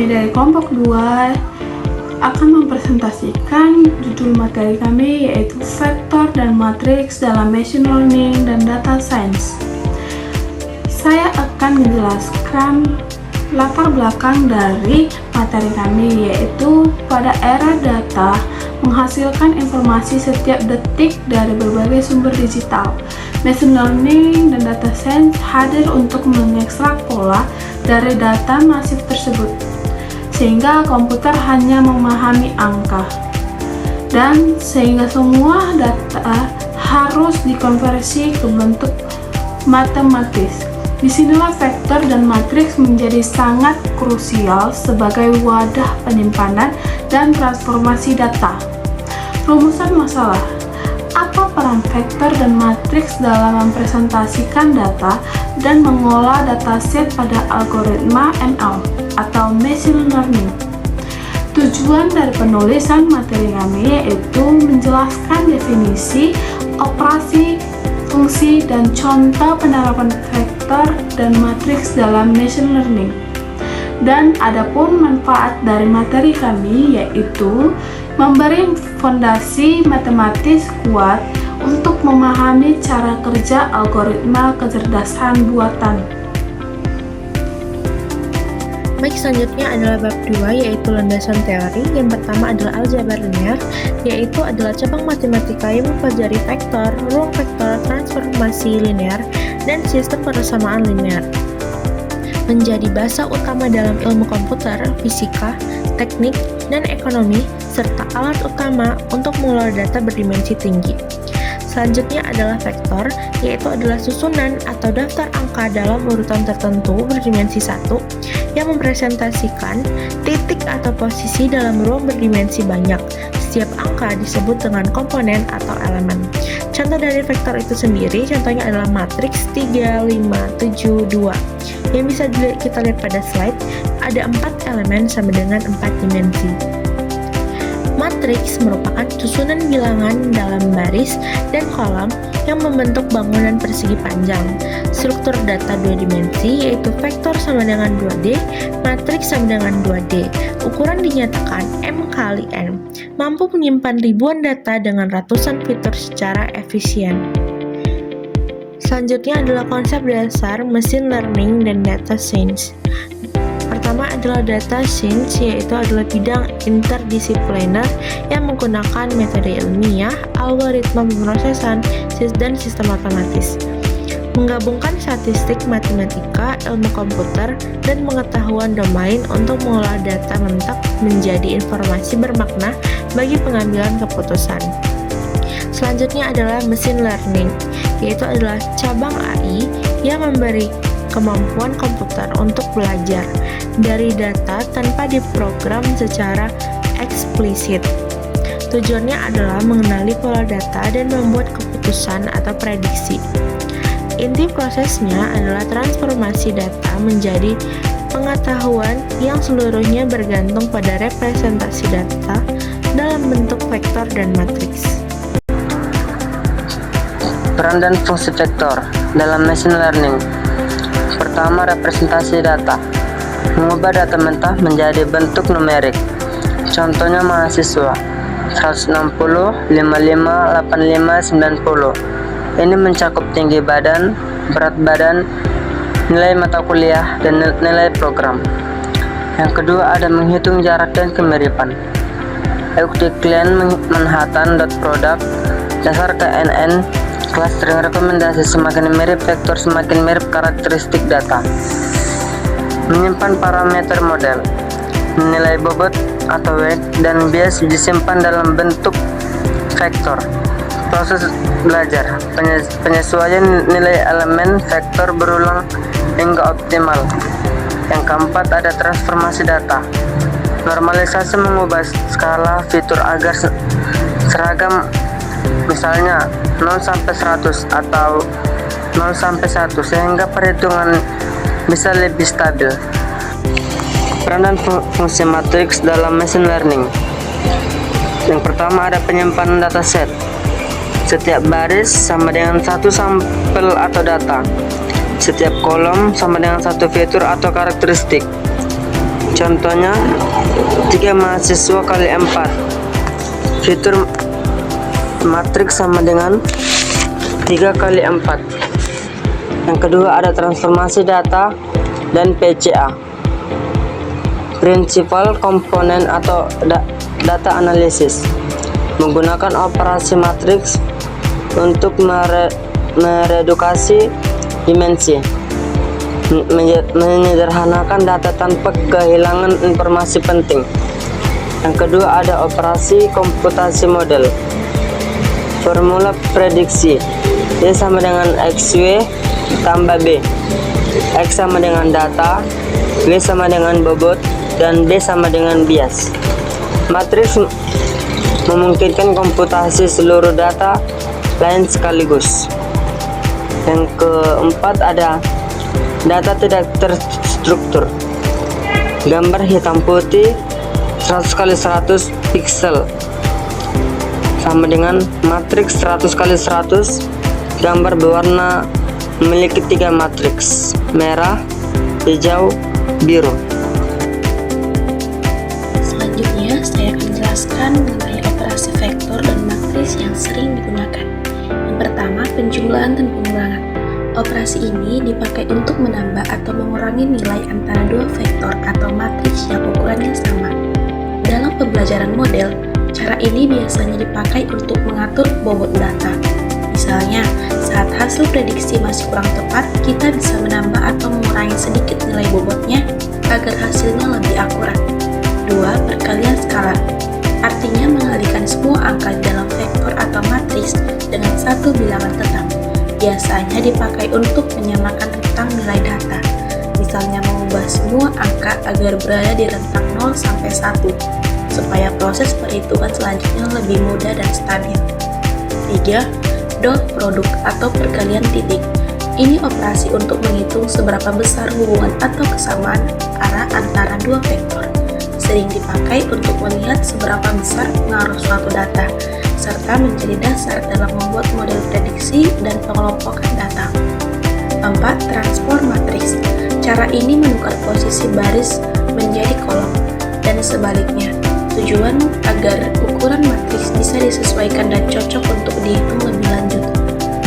kami dari kelompok 2 akan mempresentasikan judul materi kami, yaitu vektor dan matriks dalam machine learning dan data science. Saya akan menjelaskan latar belakang dari materi kami, yaitu pada era data menghasilkan informasi setiap detik dari berbagai sumber digital. Machine learning dan data science hadir untuk mengekstrak pola dari data masif tersebut, sehingga komputer hanya memahami angka, dan sehingga semua data harus dikonversi ke bentuk matematis. Disinilah vektor dan matriks menjadi sangat krusial sebagai wadah penyimpanan dan transformasi data. Rumusan masalah: apa peran vektor dan matriks dalam mempresentasikan data dan mengolah dataset pada algoritma ML atau machine learning? Tujuan dari penulisan materi kami yaitu menjelaskan definisi, operasi, fungsi, dan contoh penerapan vektor dan matriks dalam machine learning. Dan adapun manfaat dari materi kami yaitu memberi fondasi matematis kuat untuk memahami cara kerja algoritma kecerdasan buatan. Baik, selanjutnya adalah bab 2, yaitu landasan teori. Yang pertama adalah aljabar linear, yaitu adalah cabang matematika yang mempelajari vektor, ruang vektor, transformasi linear, dan sistem persamaan linear. Menjadi bahasa utama dalam ilmu komputer, fisika, teknik, dan ekonomi, serta alat utama untuk mengelola data berdimensi tinggi. Selanjutnya adalah vektor, yaitu adalah susunan atau daftar angka dalam urutan tertentu berdimensi 1 yang mempresentasikan titik atau posisi dalam ruang berdimensi banyak. Setiap angka disebut dengan komponen atau elemen. Contoh dari vektor itu sendiri, contohnya adalah matriks 3, 5, 7, 2. Yang bisa kita lihat pada slide, ada 4 elemen sama dengan 4 dimensi. Matriks merupakan susunan bilangan dalam baris dan kolom yang membentuk bangunan persegi panjang. Struktur data 2 dimensi yaitu vektor sama dengan 2D, matriks sama dengan 2D. Ukuran dinyatakan M kali N, mampu menyimpan ribuan data dengan ratusan fitur secara efisien. Selanjutnya adalah konsep dasar machine learning dan data science. Pertama adalah data science, yaitu adalah bidang interdisipliner yang menggunakan metode ilmiah, algoritma pemrosesan, dan sistem otomatis. Menggabungkan statistik, matematika, ilmu komputer, dan pengetahuan domain untuk mengolah data mentah menjadi informasi bermakna bagi pengambilan keputusan. Selanjutnya adalah machine learning, yaitu adalah cabang AI yang memberi kemampuan komputer untuk belajar dari data tanpa diprogram secara eksplisit. Tujuannya adalah mengenali pola data dan membuat keputusan atau prediksi. Inti prosesnya adalah transformasi data menjadi pengetahuan yang seluruhnya bergantung pada representasi data dalam bentuk vektor dan matriks. Peran dan fungsi vektor dalam machine learning. Pertama, representasi data. Mengubah data mentah menjadi bentuk numerik. Contohnya mahasiswa 160, 55, 85, 90. Ini mencakup tinggi badan, berat badan, nilai mata kuliah, dan nilai program. Yang kedua, ada menghitung jarak dan kemiripan. Euclidean Manhattan dot product dasar KNN. Clustering rekomendasi: semakin mirip vektor semakin mirip karakteristik data. Menyimpan parameter model, nilai bobot atau weight dan bias disimpan dalam bentuk vektor. Proses belajar, penyesuaian nilai elemen vektor berulang hingga optimal. Yang keempat, ada transformasi data. Normalisasi, mengubah skala fitur agar seragam, misalnya 0 sampai 100 atau 0 sampai 1 sehingga perhitungan bisa lebih stabil. Peran dan fungsi matriks dalam machine learning. Yang pertama, ada penyimpanan dataset. Setiap baris sama dengan satu sampel atau data. Setiap kolom sama dengan satu fitur atau karakteristik. Contohnya 3 mahasiswa kali 4. Fitur matriks sama dengan 3 kali 4. Yang kedua ada transformasi data dan PCA. Principal komponen atau data analisis. Menggunakan operasi matriks untuk meredukasi dimensi, menyederhanakan data tanpa kehilangan informasi penting. Yang kedua ada operasi komputasi model. Formula prediksi Y sama dengan XW tambah B. X sama dengan data, W sama dengan bobot, dan B sama dengan bias. Matriks memungkinkan komputasi seluruh data lain sekaligus. Yang keempat ada data tidak terstruktur. Gambar hitam putih 100 kali 100 pixel sama dengan matriks 100 kali 100. Gambar berwarna memiliki 3 matriks: merah, hijau, biru. Selanjutnya, saya akan menjelaskan mengenai operasi vektor dan matriks yang sering digunakan. Yang pertama, penjumlahan dan pengurangan. Operasi ini dipakai untuk menambah atau mengurangi nilai antara dua vektor atau matriks yang ukurannya sama. Dalam pembelajaran model, cara ini biasanya dipakai untuk mengatur bobot data. Misalnya, saat hasil prediksi masih kurang tepat, kita bisa menambah atau mengurangi sedikit nilai bobotnya agar hasilnya lebih akurat. 2. Perkalian skala. Artinya mengalihkan semua angka dalam vektor atau matriks dengan satu bilangan tetap. Biasanya dipakai untuk menyamakan rentang nilai data. Misalnya mengubah semua angka agar berada di rentang 0 sampai 1, supaya proses perhitungan selanjutnya lebih mudah dan stabil. 3. Dot produk atau perkalian titik. Ini operasi untuk menghitung seberapa besar hubungan atau kesamaan arah antara dua vektor. Sering dipakai untuk melihat seberapa besar pengaruh suatu data, serta menjadi dasar dalam membuat model prediksi dan pengelompokan data. 4. Transform matriks. Cara ini menukar posisi baris menjadi kolom, dan sebaliknya. Tujuan agar ukuran matriks bisa disesuaikan dan cocok untuk dihitung lebih lanjut.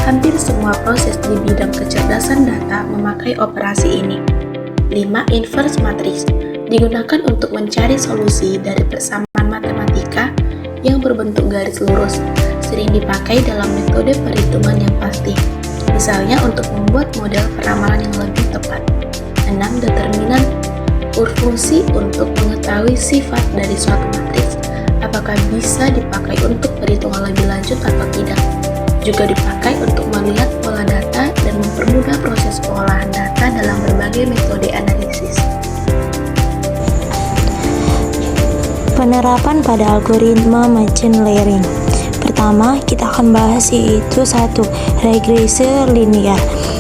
Hampir semua proses di bidang kecerdasan data memakai operasi ini. 5. Inverse matriks. Digunakan untuk mencari solusi dari persamaan matematika yang berbentuk garis lurus. Sering dipakai dalam metode perhitungan yang pasti. Misalnya untuk membuat model peramalan yang lebih tepat. 6. Determinan fungsi untuk mengetahui sifat dari suatu matriks, apakah bisa dipakai untuk perhitungan lebih lanjut atau tidak. Juga dipakai untuk melihat pola data dan mempermudah proses pengolahan data dalam berbagai metode analisis. Penerapan pada algoritma machine learning. Pertama, kita akan bahas yaitu 1. Regresi linear.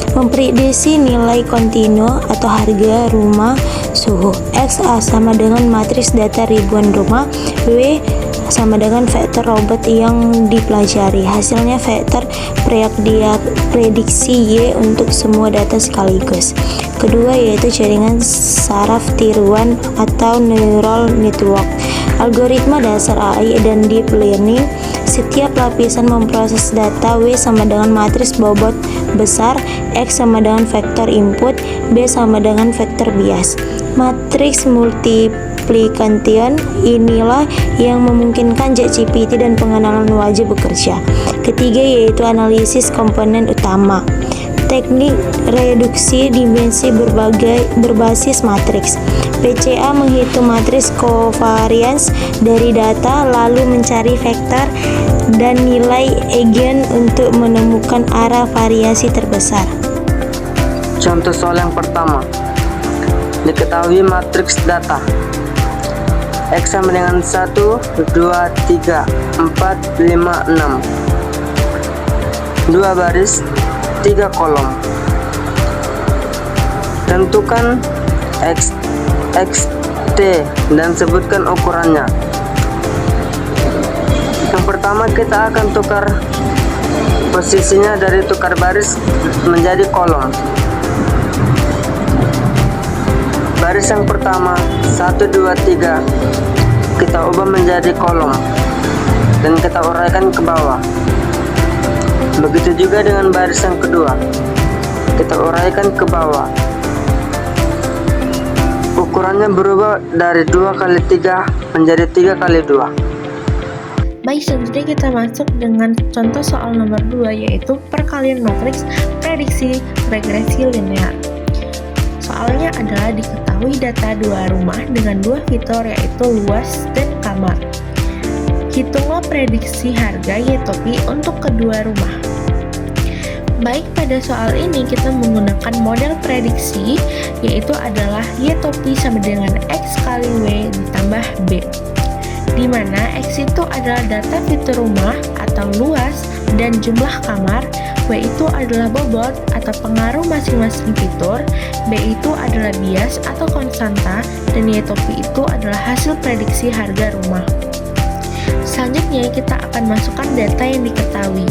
Memprediksi nilai kontinu atau harga rumah suhu. X sama dengan matriks data ribuan rumah. W sama dengan vektor robot yang dipelajari. Hasilnya vektor prediksi Y untuk semua data sekaligus. Kedua yaitu jaringan saraf tiruan atau neural network. Algoritma dasar AI dan deep learning. Setiap lapisan memproses data. W sama dengan matriks bobot besar, X sama dengan vektor input, B sama dengan vektor bias. Matriks multiplication inilah yang memungkinkan ChatGPT dan pengenalan wajah bekerja. Ketiga yaitu analisis komponen utama. Teknik reduksi dimensi berbasis matriks. PCA menghitung matriks covariance dari data lalu mencari vektor dan nilai eigen untuk menemukan arah variasi terbesar. Contoh soal yang pertama. Diketahui matriks data. X sama dengan 1, 2, 3, 4, 5, 6. 2 baris, 3 kolom. Tentukan X, T, dan sebutkan ukurannya. Yang pertama kita akan tukar posisinya dari tukar baris menjadi kolom. Baris yang pertama 1, 2, 3 kita ubah menjadi kolom dan kita uraikan ke bawah. Begitu juga dengan baris yang kedua, kita uraikan ke bawah. Ukurannya berubah dari 2 kali 3 menjadi 3 kali 2. Baik, selanjutnya kita masuk dengan contoh soal nomor 2, yaitu perkalian matriks prediksi regresi linear. Soalnya adalah diketahui data dua rumah dengan dua fitur, yaitu luas dan kamar. Hitunglah prediksi harga Y-topi untuk kedua rumah. Baik, pada soal ini kita menggunakan model prediksi, yaitu adalah Y-topi sama dengan X kali W ditambah B, di mana X itu adalah data fitur rumah atau luas dan jumlah kamar, W itu adalah bobot atau pengaruh masing-masing fitur, B itu adalah bias atau konstanta, dan Y-topi itu adalah hasil prediksi harga rumah. Selanjutnya kita akan masukkan data yang diketahui.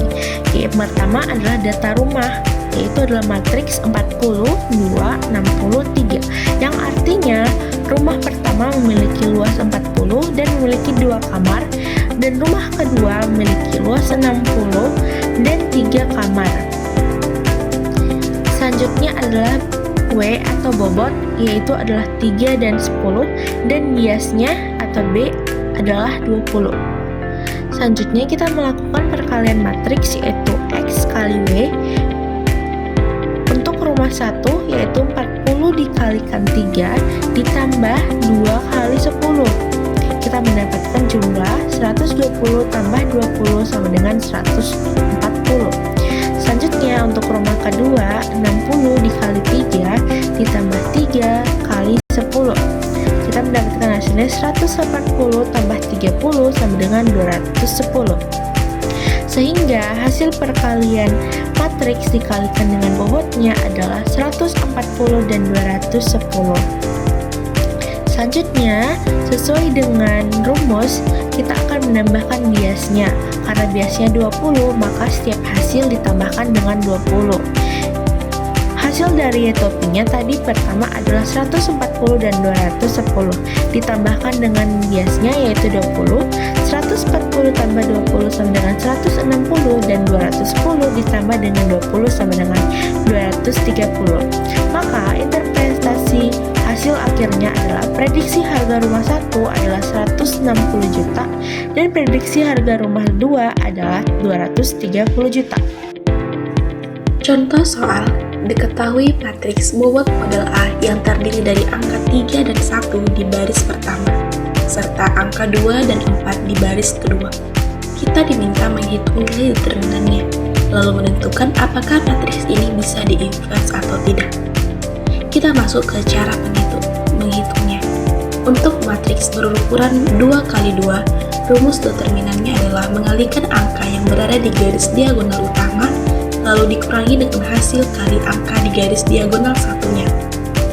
Yang pertama adalah data rumah, yaitu adalah matriks 40, 2, 60, 3, yang artinya rumah pertama memiliki luas 40 dan memiliki 2 kamar, dan rumah kedua memiliki luas 60 dan 3 kamar. Selanjutnya adalah W atau bobot, yaitu adalah 3 dan 10, dan biasnya atau B adalah 20. Selanjutnya kita melakukan perkalian matriks, yaitu X kali W. Untuk rumah 1 yaitu 40 dikalikan 3 ditambah 2 kali 10. Kita mendapatkan jumlah 120 tambah 20 sama dengan 140. Selanjutnya untuk rumah kedua 60 dikali 3 ditambah 3 kali 10. Kita mendapatkan hasilnya 180 tambah 30 sama dengan 210. Sehingga hasil perkalian matriks dikalikan dengan bobotnya adalah 140 dan 210. Selanjutnya, sesuai dengan rumus, kita akan menambahkan biasnya. Karena biasnya 20, maka setiap hasil ditambahkan dengan 20. Hasil dari Y-topinya tadi pertama adalah 140 dan 210, ditambahkan dengan biasnya yaitu 20, 140 tambah 20 sama dengan 160, dan 210 ditambah dengan 20 sama dengan 230. Maka interpretasi hasil akhirnya adalah prediksi harga rumah 1 adalah 160 juta dan prediksi harga rumah 2 adalah 230 juta. Contoh soal: diketahui matriks bobot model A yang terdiri dari angka 3 dan 1 di baris pertama, serta angka 2 dan 4 di baris kedua. Kita diminta menghitung nilai determinannya, lalu menentukan apakah matriks ini bisa diinvers atau tidak. Kita masuk ke cara menghitungnya. Untuk matriks berukuran 2 kali 2, rumus determinannya adalah mengalihkan angka yang berada di garis diagonal utama lalu dikurangi dengan hasil kali angka di garis diagonal satunya.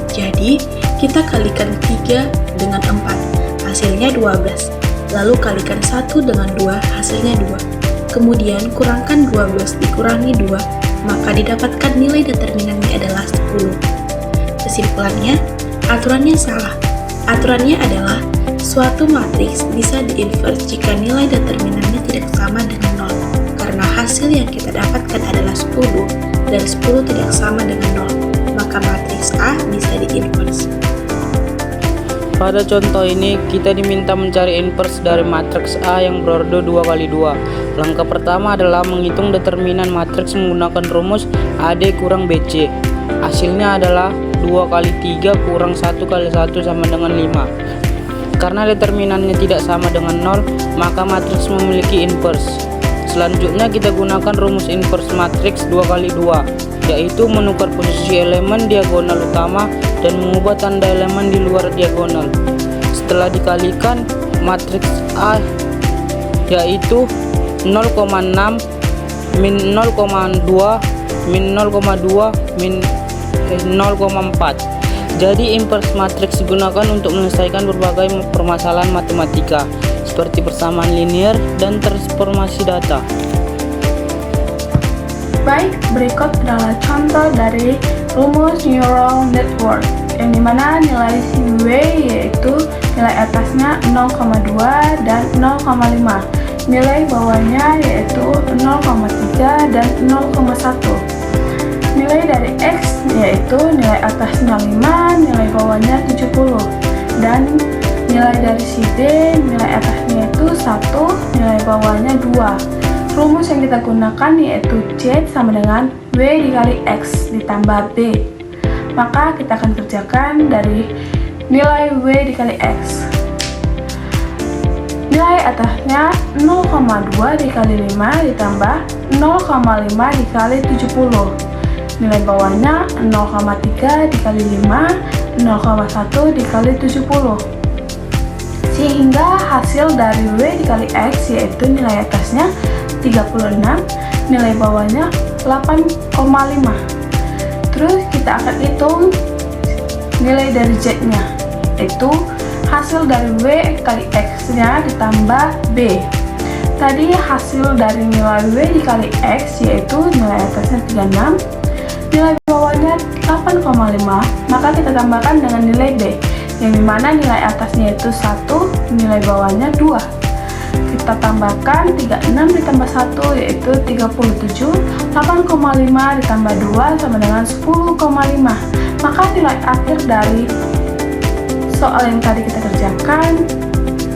Jadi, kita kalikan 3 dengan 4, hasilnya 12. Lalu kalikan 1 dengan 2, hasilnya 2. Kemudian, kurangkan 12 dikurangi 2, maka didapatkan nilai determinannya adalah 10. Kesimpulannya, aturannya salah. Aturannya adalah suatu matriks bisa diinvers jika nilai determinannya tidak sama dengan 0. Karena hasil yang kita dapatkan adalah 10 dan 10 tidak sama dengan 0, maka matriks A bisa diinvers. Pada contoh ini, kita diminta mencari invers dari matriks A yang berordo 2 kali 2. Langkah pertama adalah menghitung determinan matriks menggunakan rumus AD kurang BC. Hasilnya adalah 2 kali 3 kurang 1 kali 1 sama dengan 5. Karena determinannya tidak sama dengan 0, maka matriks memiliki invers. Selanjutnya kita gunakan rumus invers matriks 2 kali 2, yaitu menukar posisi elemen diagonal utama dan mengubah tanda elemen di luar diagonal. Setelah dikalikan, matriks A yaitu 0,6 min 0,2 min 0,2 min 0,4. Jadi invers matriks digunakan untuk menyelesaikan berbagai permasalahan matematika seperti persamaan linear dan transformasi data. Baik, berikut adalah contoh dari rumus neural network. yang dimana nilai si W yaitu nilai atasnya 0,2 dan 0,5, nilai bawahnya yaitu 0,3 dan 0,1. Nilai dari X yaitu nilai atasnya 5, nilai bawahnya 70, dan nilai dari si D, nilai atasnya itu 1, nilai bawahnya 2. Rumus yang kita gunakan yaitu Z sama dengan W dikali X ditambah B. Maka kita akan kerjakan dari nilai W dikali X. Nilai atasnya 0,2 dikali 5 ditambah 0,5 dikali 70. Nilai bawahnya 0,3 dikali 5, 0,1 dikali 70. Sehingga hasil dari W dikali X yaitu nilai atasnya 36, nilai bawahnya 8,5. Terus kita akan hitung nilai dari Z nya, yaitu hasil dari W kali X nya ditambah B. Tadi hasil dari nilai W dikali X yaitu nilai atasnya 36, nilai bawahnya 8,5, maka kita tambahkan dengan nilai B, yang dimana nilai atasnya itu 1, nilai bawahnya 2. Kita tambahkan 36 ditambah 1 yaitu 37, 8,5 ditambah 2 sama dengan 10,5. Maka nilai akhir dari soal yang tadi kita kerjakan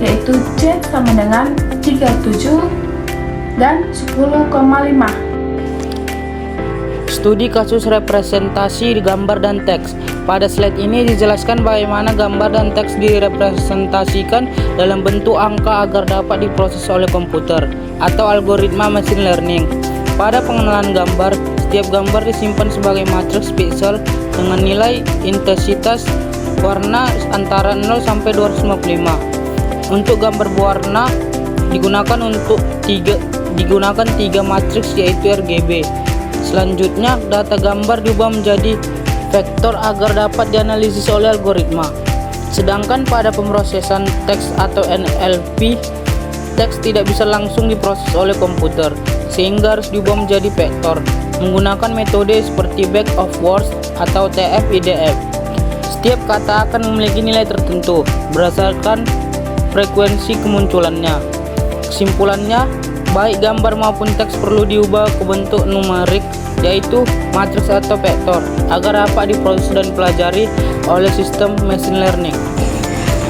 yaitu Z sama dengan 37 dan 10,5. Studi kasus representasi di gambar dan teks. Pada slide ini dijelaskan bagaimana gambar dan teks direpresentasikan dalam bentuk angka agar dapat diproses oleh komputer atau algoritma machine learning. Pada pengenalan gambar, setiap gambar disimpan sebagai matriks pixel dengan nilai intensitas warna antara 0 sampai 255. Untuk gambar berwarna digunakan tiga matriks yaitu RGB. Selanjutnya, data gambar diubah menjadi vektor agar dapat dianalisis oleh algoritma. Sedangkan pada pemrosesan teks atau NLP, teks tidak bisa langsung diproses oleh komputer, sehingga harus diubah menjadi vektor menggunakan metode seperti back of words atau TF-IDF. Setiap kata akan memiliki nilai tertentu berdasarkan frekuensi kemunculannya. Kesimpulannya, baik gambar maupun teks perlu diubah ke bentuk numerik, yaitu matriks atau vektor, agar dapat diproses dan dipelajari oleh sistem machine learning.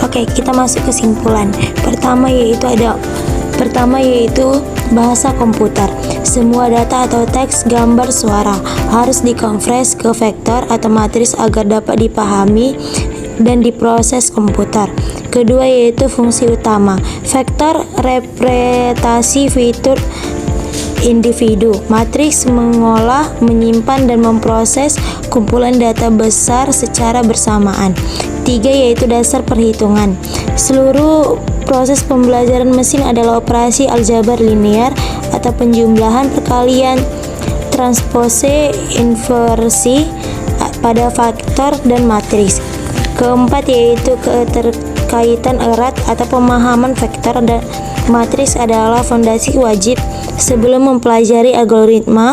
Oke, kita masuk ke kesimpulan. Pertama yaitu bahasa komputer. Semua data atau teks, gambar, suara harus dikonvers ke vektor atau matriks agar dapat dipahami dan diproses komputer. Kedua yaitu fungsi utama. Vektor representasi fitur individu. Matriks mengolah, menyimpan, dan memproses kumpulan data besar secara bersamaan. Tiga yaitu dasar perhitungan. Seluruh proses pembelajaran mesin adalah operasi aljabar linear atau penjumlahan, perkalian, transpose, inversi pada faktor dan matriks. Keempat yaitu keterkaitan erat atau pemahaman vektor dan matriks adalah fondasi wajib sebelum mempelajari algoritma